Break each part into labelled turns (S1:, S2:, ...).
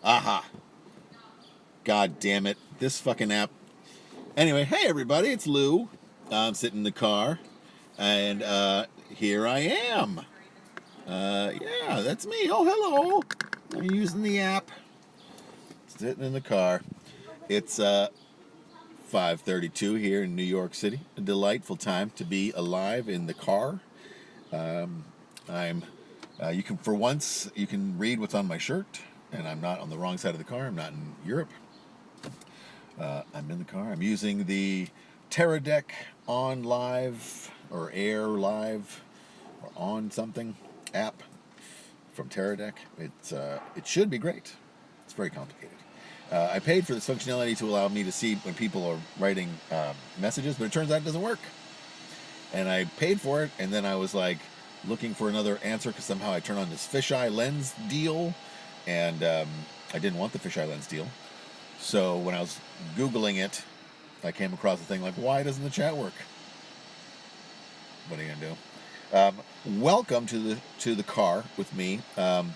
S1: Aha. God damn it. This fucking app. Anyway, hey everybody, it's Lou. I'm sitting in the car, and here I am. Yeah, that's me. Oh, hello. I'm using the app. Sitting in the car. It's 5:32 here in New York City. A delightful time to be alive in the car. I'm. You can, for once, you can read what's on my shirt, and I'm not on the wrong side of the car. I'm not in Europe. I'm in the car. I'm using the Teradek on live or air live or on something app from Teradek. It should be great. It's very complicated. I paid for this functionality to allow me to see when people are writing messages, but it turns out it doesn't work. And I paid for it, and then I was like looking for another answer because somehow I turned on this fisheye lens deal, and I didn't want the fisheye lens deal. So when I was Googling it, I came across the thing like, why doesn't the chat work? What are you gonna do? Welcome to the car with me. I'm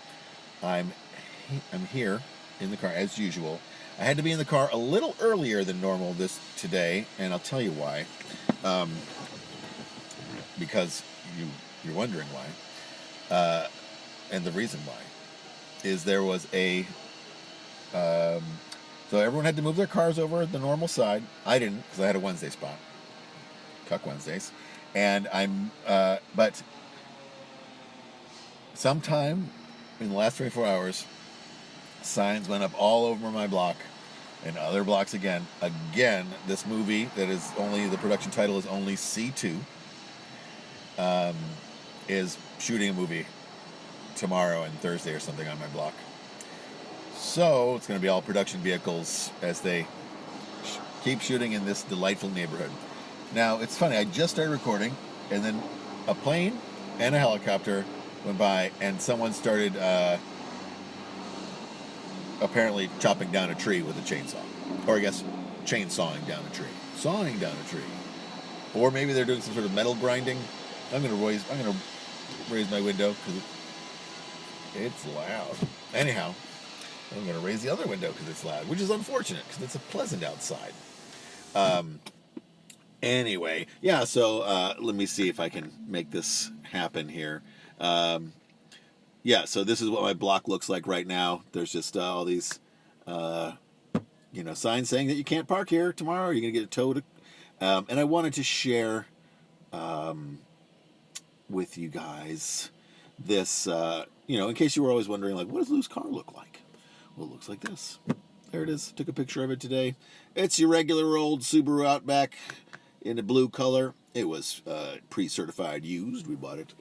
S1: here in the car as usual. I had to be in the car a little earlier than normal today, and I'll tell you why. Because you're wondering why, and the reason why is there was a. So everyone had to move their cars over the normal side. I didn't because I had a Wednesday spot. Cuck Wednesdays. And but sometime in the last 24 hours, signs went up all over my block and other blocks again. Again, this movie that is only, the production title is only C2, is shooting a movie tomorrow and Thursday or something on my block. So it's going to be all production vehicles as they keep shooting in this delightful neighborhood. Now, it's funny, I just started recording, and then a plane and a helicopter went by, and someone started apparently chopping down a tree with a chainsaw. Or I guess chainsawing down a tree. Sawing down a tree. Or maybe they're doing some sort of metal grinding. I'm going to raise my window because it's loud. Anyhow, I'm going to raise the other window because it's loud, which is unfortunate because it's pleasant outside. Anyway, yeah, so let me see if I can make this happen here. Yeah, so this is what my block looks like right now. There's just all these, signs saying that you can't park here tomorrow. You're going to get towed. And I wanted to share with you guys this, in case you were always wondering, like, what does Lou's car look like? Well, it looks like this. There it is. Took a picture of it today. It's your regular old Subaru Outback in a blue color. It was pre-certified used. We bought it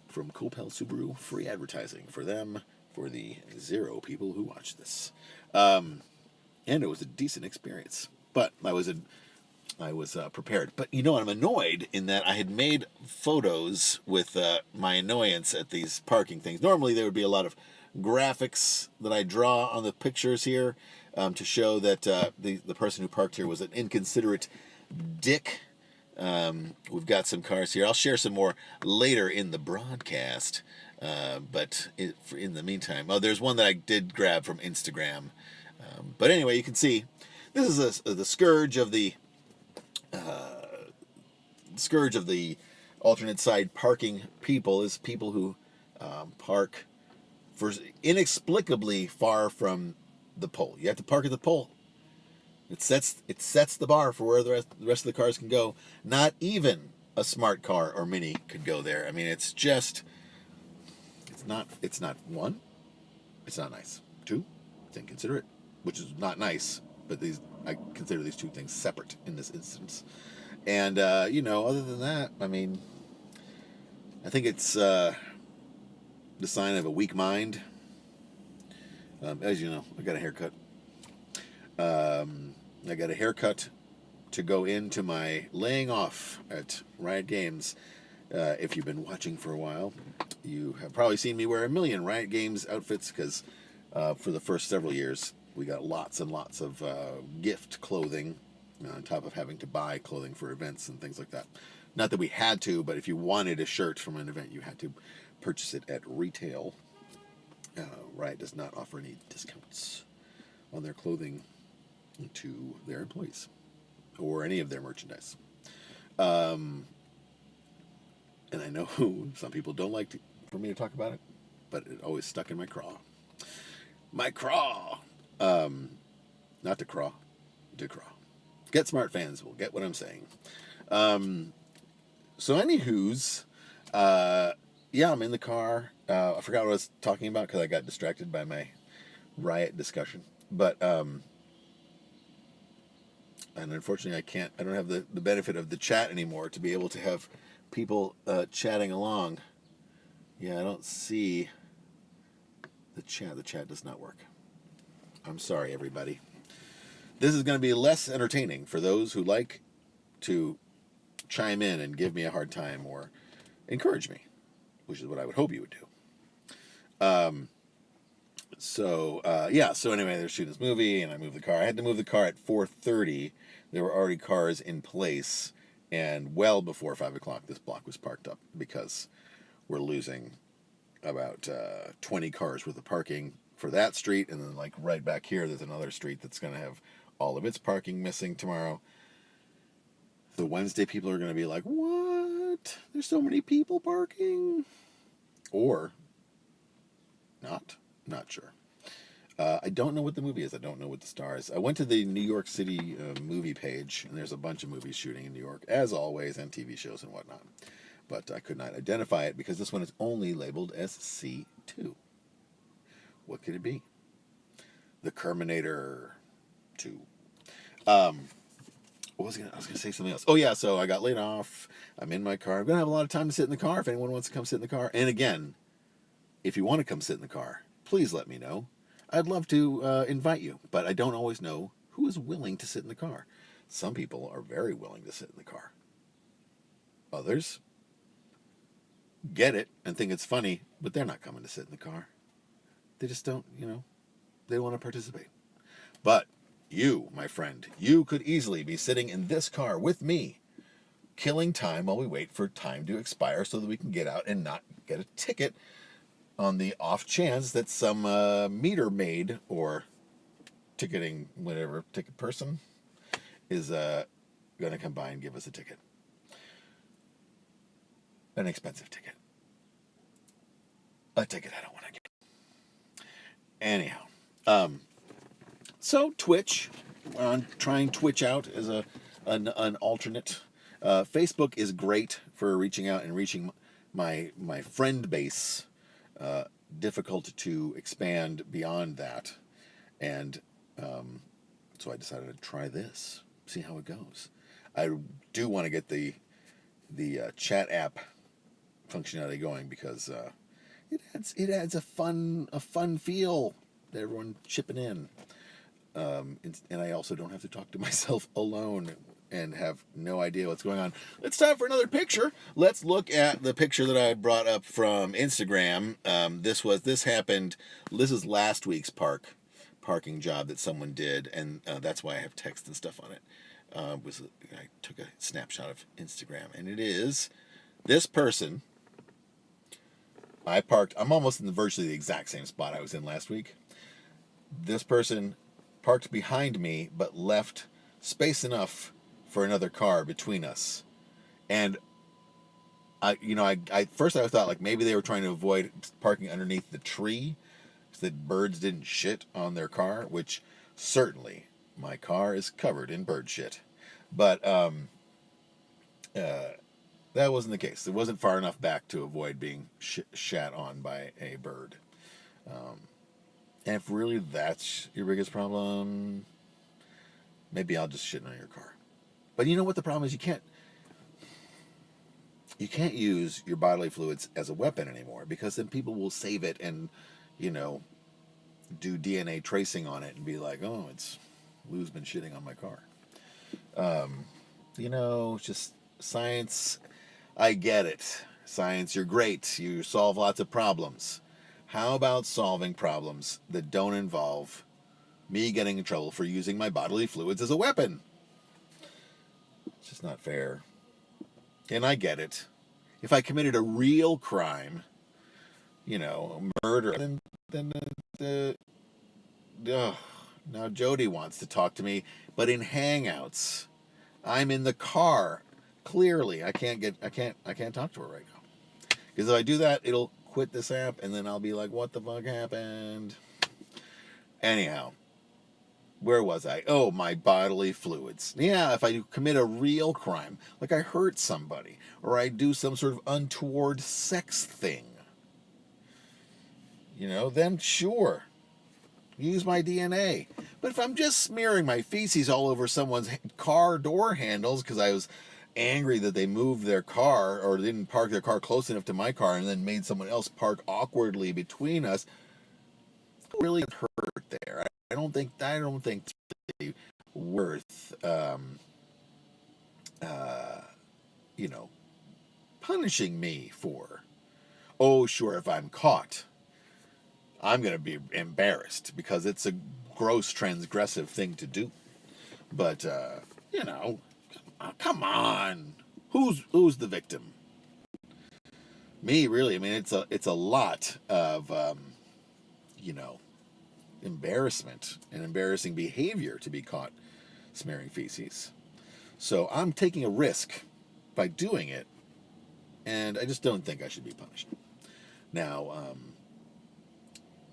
S1: from Copel Subaru. Free advertising for them, for the 0 people who watch this. And it was a decent experience. But I was prepared. But you know what? I'm annoyed in that I had made photos with my annoyance at these parking things. Normally there would be a lot of graphics that I draw on the pictures here to show that the person who parked here was an inconsiderate dick. We've got some cars here. I'll share some more later in the broadcast. But in the meantime, there's one that I did grab from Instagram. But anyway, you can see this is the scourge of the alternate side parking people is people who park for inexplicably far from the pole. You have to park at the pole. It sets the bar for where the rest of the cars can go. Not even a smart car or Mini could go there. I mean, it's not one, it's not nice. 2, it's inconsiderate, which is not nice. But I consider these 2 things separate in this instance. And other than that, I mean, I think it's the sign of a weak mind. As you know, I got a haircut. I got a haircut to go into my laying off at Riot Games. If you've been watching for a while, you have probably seen me wear a million Riot Games outfits because for the first several years, we got lots and lots of gift clothing on top of having to buy clothing for events and things like that. Not that we had to, but if you wanted a shirt from an event, you had to purchase it at retail. Riot does not offer any discounts. on their clothing to their employees or any of their merchandise. Um, and I know some people don't like for me to talk about it, but it always stuck in my craw. My craw! Not to craw, to craw. Get Smart fans will get what I'm saying. So anywho's, yeah, I'm in the car. I forgot what I was talking about because I got distracted by my riot discussion. But, and unfortunately I don't have the benefit of the chat anymore to be able to have people chatting along. Yeah, I don't see the chat. The chat does not work. I'm sorry, everybody. This is going to be less entertaining for those who like to chime in and give me a hard time or encourage me, which is what I would hope you would do. So anyway, they're shooting this movie, and I moved the car. I had to move the car at 4:30. There were already cars in place, and well before 5 o'clock, this block was parked up because we're losing about 20 cars worth of parking for that street, and then like right back here, there's another street that's going to have all of its parking missing tomorrow. The Wednesday people are going to be like, what? There's so many people parking? Or not. Not sure. I don't know what the movie is. I don't know what the star is. I went to the New York City movie page, and there's a bunch of movies shooting in New York, as always, and TV shows and whatnot. But I could not identify it because this one is only labeled as C2. What could it be? The Terminator 2. I was gonna say something else. Oh yeah, so I got laid off. I'm in my car. I'm gonna have a lot of time to sit in the car if anyone wants to come sit in the car. And again, if you want to come sit in the car, please let me know. I'd love to invite you, but I don't always know who is willing to sit in the car. Some people are very willing to sit in the car. Others get it and think it's funny, but they're not coming to sit in the car. They just don't, they don't want to participate. But you, my friend, you could easily be sitting in this car with me, killing time while we wait for time to expire so that we can get out and not get a ticket on the off chance that some meter maid or ticketing, whatever, ticket person is going to come by and give us a ticket. An expensive ticket. A ticket I don't want to get. Anyhow. So Twitch, I'm trying Twitch out as an alternate. Facebook is great for reaching out and reaching my friend base. Difficult to expand beyond that, and so I decided to try this, see how it goes. I do want to get the chat app functionality going because it adds a fun feel to everyone chipping in, and I also don't have to talk to myself alone and have no idea what's going on. It's time for another picture. Let's look at the picture that I brought up from Instagram. This happened. This is last week's parking job that someone did, and that's why I have text and stuff on it. I took a snapshot of Instagram, and it is this person. I'm almost in virtually the exact same spot I was in last week. This person parked behind me, but left space enough for another car between us. And I first I thought like maybe they were trying to avoid parking underneath the tree so that birds didn't shit on their car, which certainly my car is covered in bird shit. But that wasn't the case. It wasn't far enough back to avoid being shat on by a bird. And if really that's your biggest problem, maybe I'll just shit on your car. But you know what the problem is? You can't use your bodily fluids as a weapon anymore because then people will save it and, do DNA tracing on it and be like, oh, it's Lou's been shitting on my car. Just science. I get it. Science, you're great. You solve lots of problems. How about solving problems that don't involve me getting in trouble for using my bodily fluids as a weapon? It's just not fair. And I get it. If I committed a real crime, murder, then Now Jody wants to talk to me, but in Hangouts. I'm in the car. Clearly, I can't talk to her right now. Because if I do that, it'll quit this app, and then I'll be like, what the fuck happened? Anyhow, where was I? Oh, my bodily fluids. Yeah, if I commit a real crime, like I hurt somebody, or I do some sort of untoward sex thing, then sure, use my DNA. But if I'm just smearing my feces all over someone's car door handles because I was angry that they moved their car or didn't park their car close enough to my car and then made someone else park awkwardly between us, really hurt there. I don't think it's really worth punishing me for. Oh, sure, if I'm caught, I'm going to be embarrassed because it's a gross transgressive thing to do. But come on, who's the victim? Me, really. I mean, it's a lot of embarrassment and embarrassing behavior to be caught smearing feces. So I'm taking a risk by doing it, and I just don't think I should be punished. Now,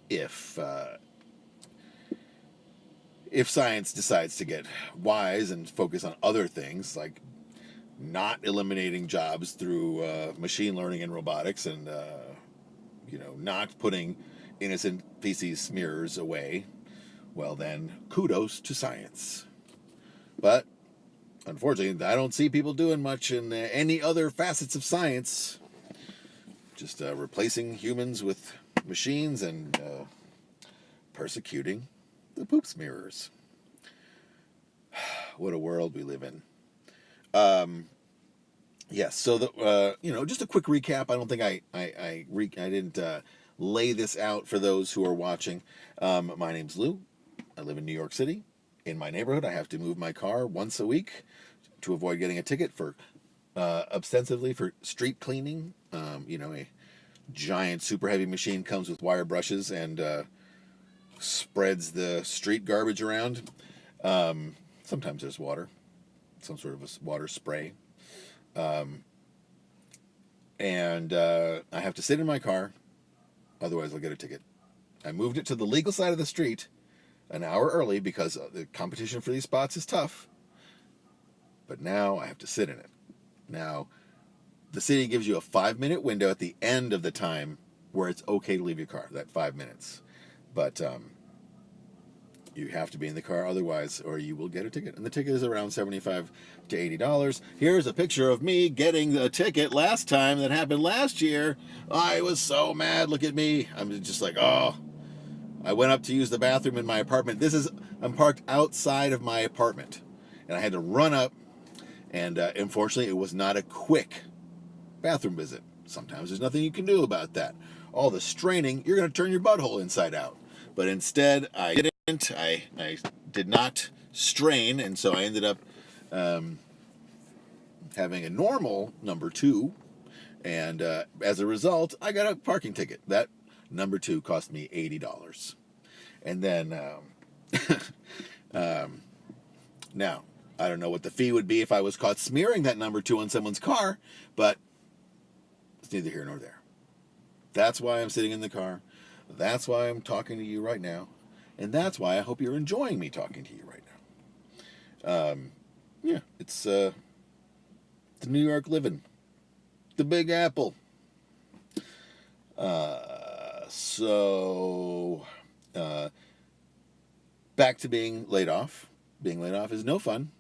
S1: if science decides to get wise and focus on other things like not eliminating jobs through machine learning and robotics, and not putting innocent feces smearers away, well then, kudos to science. But unfortunately, I don't see people doing much in any other facets of science. Just replacing humans with machines and persecuting the poop smearers. What a world we live in. Yes, so just a quick recap. I don't think I didn't lay this out for those who are watching. My name's Lou. I live in New York City. In my neighborhood, I have to move my car once a week to avoid getting a ticket for ostensibly for street cleaning. A giant super heavy machine comes with wire brushes and spreads the street garbage around. Sometimes there's water, some sort of a water spray. And I have to sit in my car, otherwise I'll get a ticket. I moved it to the legal side of the street an hour early because the competition for these spots is tough. But now I have to sit in it. Now, the city gives you a 5-minute window at the end of the time where it's okay to leave your car, that 5 minutes. But you have to be in the car otherwise, or you will get a ticket. And the ticket is around $75 to $80. Here's a picture of me getting the ticket last time that happened last year. I was so mad. Look at me. I'm just like, oh. I went up to use the bathroom in my apartment. I'm parked outside of my apartment. And I had to run up. And unfortunately, it was not a quick bathroom visit. Sometimes there's nothing you can do about that. All the straining, you're going to turn your butthole inside out. But instead, I didn't. I did not strain, and so I ended up having a normal number 2. And as a result, I got a parking ticket. That number 2 cost me $80. And then, now, I don't know what the fee would be if I was caught smearing that number 2 on someone's car, but it's neither here nor there. That's why I'm sitting in the car. That's why I'm talking to you right now. And that's why I hope you're enjoying me talking to you right now. It's the New York living. The Big Apple. Back to being laid off. Being laid off is no fun.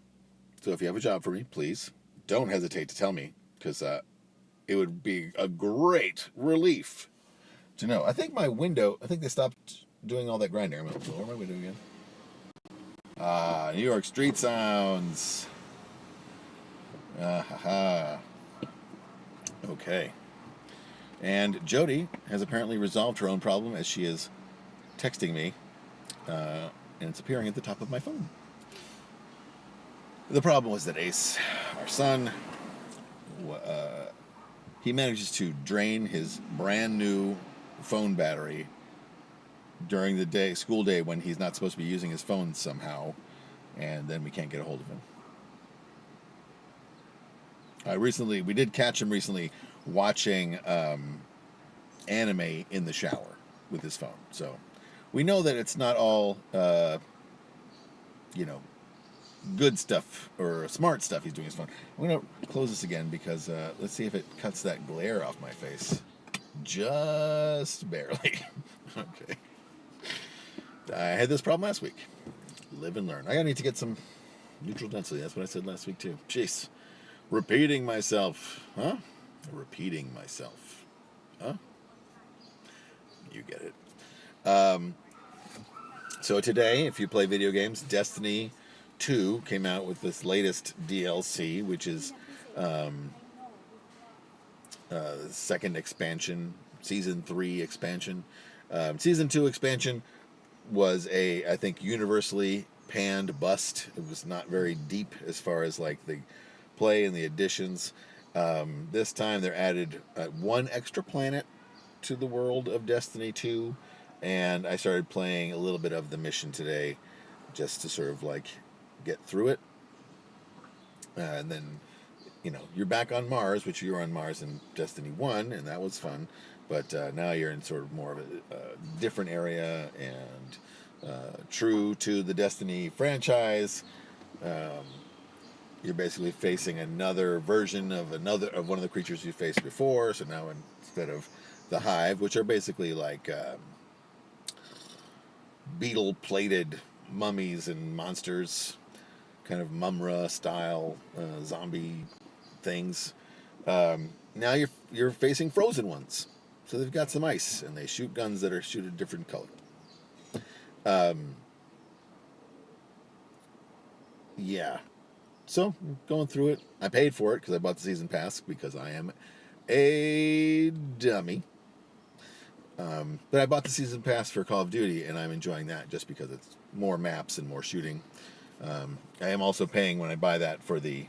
S1: So if you have a job for me, please don't hesitate to tell me, because it would be a great relief to know. I think they stopped doing all that grinding. I'm going to lower my window again. New York street sounds. Okay. And Jody has apparently resolved her own problem as she is texting me, and it's appearing at the top of my phone. The problem was that Ace, our son, he manages to drain his brand new phone battery during the day, school day, when he's not supposed to be using his phone somehow, and then we can't get a hold of him. We did catch him recently watching anime in the shower with his phone. So we know that it's not all, you know, good stuff or smart stuff he's doing his phone. I'm going to close this again because let's see if it cuts that glare off my face. Just barely. Okay. I had this problem last week. Live and learn. I need to get some neutral density. That's what I said last week too. Jeez. Repeating myself. Huh? Repeating myself. Huh? You get it. So today, if you play video games, Destiny 2 came out with this latest DLC, which is second expansion, Season 3 expansion. Season 2 expansion was I think, universally panned bust. It was not very deep as far as like the play and the additions. This time they're added one extra planet to the world of Destiny 2, and I started playing a little bit of the mission today just to sort of like get through it. And then, you're back on Mars, which you were on Mars in Destiny 1, and that was fun. But now you're in sort of more of a different area, and true to the Destiny franchise, you're basically facing another version of one of the creatures you faced before. So now instead of the Hive, which are basically like beetle-plated mummies and monsters, kind of Mumra style zombie things. Now you're facing frozen ones, so they've got some ice and they shoot guns that shoot a different color. Yeah, so going through it. I paid for it because I bought the season pass because I am a dummy. But I bought the season pass for Call of Duty, and I'm enjoying that just because it's more maps and more shooting. I am also paying when I buy that for the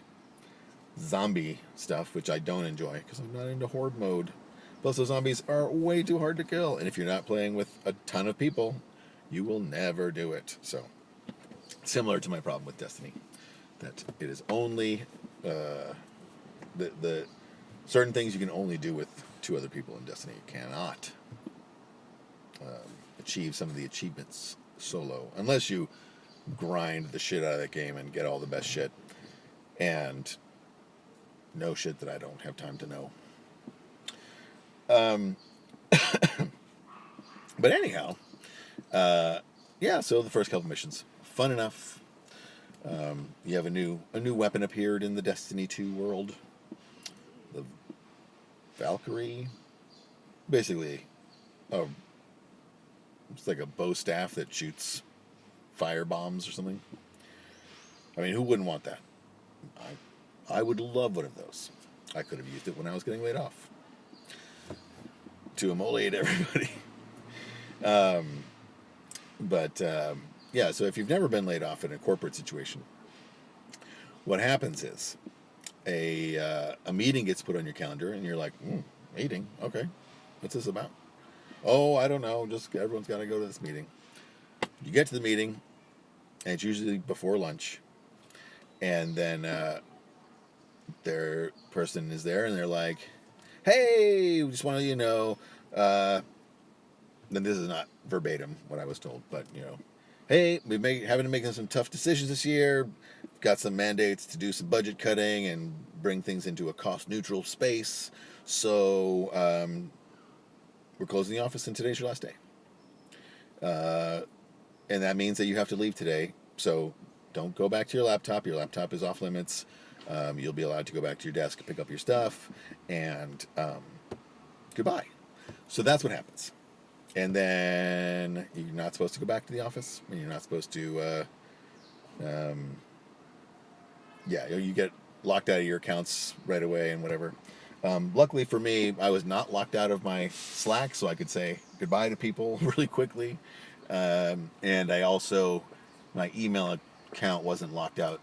S1: zombie stuff, which I don't enjoy because I'm not into horde mode. Plus, those zombies are way too hard to kill, and if you're not playing with a ton of people, you will never do it. So, similar to my problem with Destiny, that it is only the certain things you can only do with two other people in Destiny. You cannot achieve some of the achievements solo, unless you grind the shit out of that game and get all the best shit and know shit that I don't have time to know. But anyhow, yeah, so the first couple missions, fun enough. You have a new weapon appeared in the Destiny 2 world, the Valkyrie. Basically, it's like a bow staff that shoots fire bombs or something. I mean, who wouldn't want that? I would love one of those. I could have used it when I was getting laid off to immolate everybody. Yeah, so if you've never been laid off in a corporate situation, what happens is a meeting gets put on your calendar, and you're like, meeting? Okay. What's this about? Oh, I don't know. Just everyone's got to go to this meeting. You get to the meeting, and it's usually before lunch, and then their person is there, and they're like, hey, we just want to let you know, then this is not verbatim what I was told, but, hey, having to make some tough decisions this year, got some mandates to do some budget cutting and bring things into a cost-neutral space, so we're closing the office, and today's your last day. And that means that you have to leave today, so don't go back to your laptop. Your laptop is off limits. You'll be allowed to go back to your desk, pick up your stuff, and goodbye. So that's what happens. And then you're not supposed to go back to the office, and you're not supposed to, you get locked out of your accounts right away and whatever. Luckily for me, I was not locked out of my Slack, so I could say goodbye to people really quickly. And I also, my email account wasn't locked out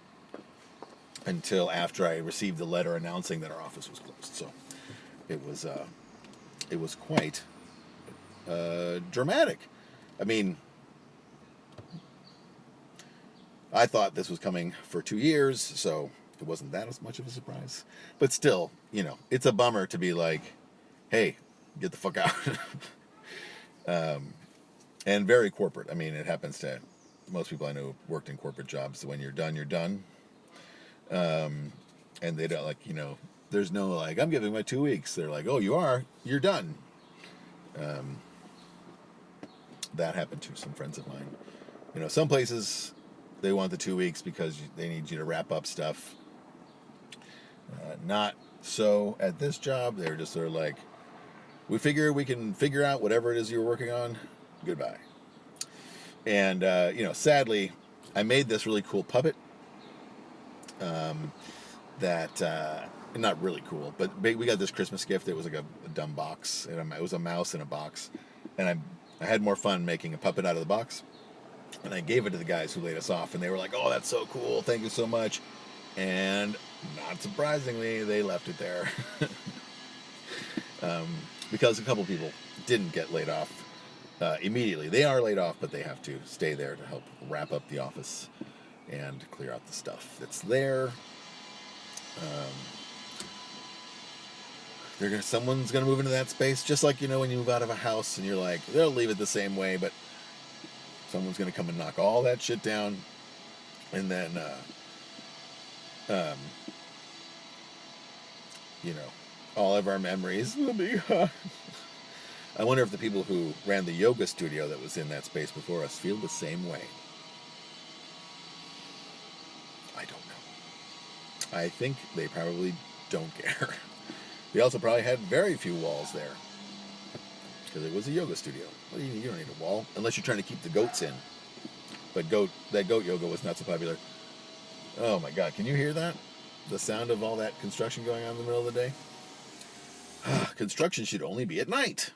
S1: until after I received the letter announcing that our office was closed. So it was quite dramatic. I mean, I thought this was coming for 2 years, so it wasn't that as much of a surprise. But still, it's a bummer to be like, hey, get the fuck out. And very corporate. I mean, it happens to most people I know who worked in corporate jobs. So when you're done, you're done. And they don't there's no like, I'm giving my 2 weeks. They're like, oh, you're done. That happened to some friends of mine. Some places they want the 2 weeks because they need you to wrap up stuff. Not so at this job. They're just sort of like, we figure we can figure out whatever it is you're working on. Goodbye. And sadly, I made this really cool puppet. That not really cool, but we got this Christmas gift. It was like a dumb box, and it was a mouse in a box, and I had more fun making a puppet out of the box, and I gave it to the guys who laid us off, and they were like, "Oh, that's so cool! Thank you so much." And not surprisingly, they left it there because a couple people didn't get laid off immediately. They are laid off, but they have to stay there to help wrap up the office and clear out the stuff that's there. Someone's gonna move into that space, just like when you move out of a house and you're like, they'll leave it the same way, but someone's gonna come and knock all that shit down, and then all of our memories will be gone. I wonder if the people who ran the yoga studio that was in that space before us feel the same way. I don't know. I think they probably don't care. They also probably had very few walls there because it was a yoga studio. Well, you don't need a wall unless you're trying to keep the goats in. But that goat yoga was not so popular. Oh my God, can you hear that? The sound of all that construction going on in the middle of the day? Construction should only be at night.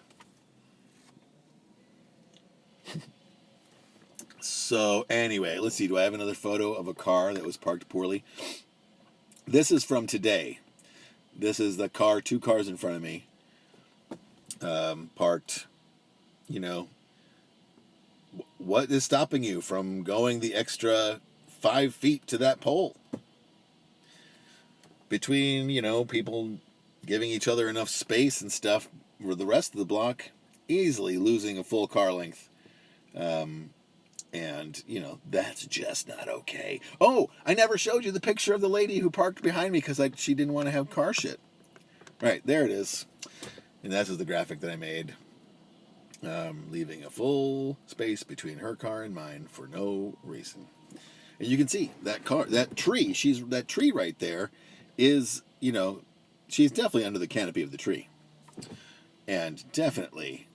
S1: So anyway, let's see. Do I have another photo of a car that was parked poorly? This is from today. This is the car, 2 cars in front of me, parked. What is stopping you from going the extra 5 feet to that pole? Between, people giving each other enough space and stuff for the rest of the block, easily losing a full car length. And, that's just not okay. Oh, I never showed you the picture of the lady who parked behind me because she didn't want to have car shit. Right, there it is. And that was the graphic that I made. Leaving a full space between her car and mine for no reason. And you can see that tree right there is, she's definitely under the canopy of the tree. And definitely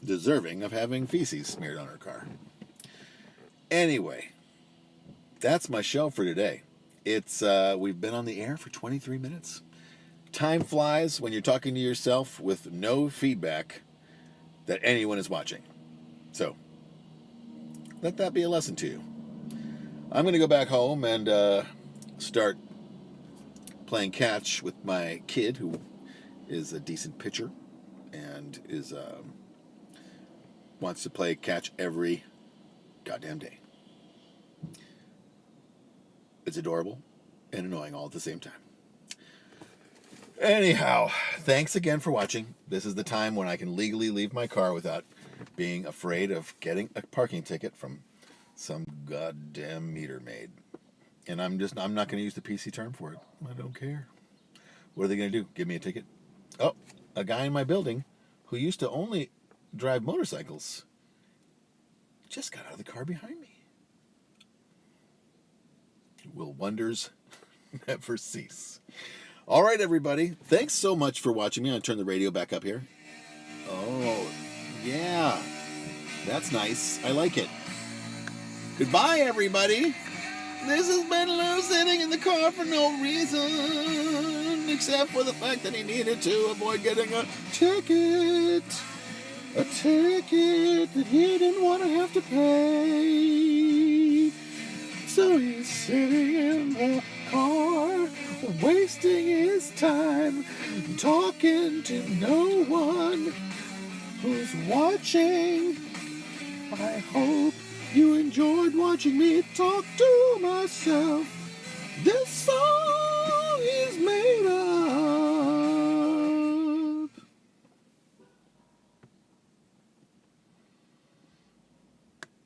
S1: deserving of having feces smeared on her car. Anyway, that's my show for today. It's we've been on the air for 23 minutes. Time flies when you're talking to yourself with no feedback that anyone is watching. So, let that be a lesson to you. I'm going to go back home and start playing catch with my kid, who is a decent pitcher and wants to play catch every goddamn day. It's adorable and annoying all at the same time. Anyhow, thanks again for watching. This is the time when I can legally leave my car without being afraid of getting a parking ticket from some goddamn meter maid. And I'm not going to use the PC term for it. I don't care. What are they going to do? Give me a ticket? Oh, a guy in my building who used to only drive motorcycles just got out of the car behind me. Will wonders never cease? All right, everybody. Thanks so much for watching me. I'm going to turn the radio back up here. Oh, yeah. That's nice. I like it. Goodbye, everybody. This has been Lou sitting in the car for no reason, except for the fact that he needed to avoid getting a ticket. A ticket that he didn't want to have to pay. So he's sitting in the car, wasting his time, talking to no one who's watching. I hope you enjoyed watching me talk to myself. This song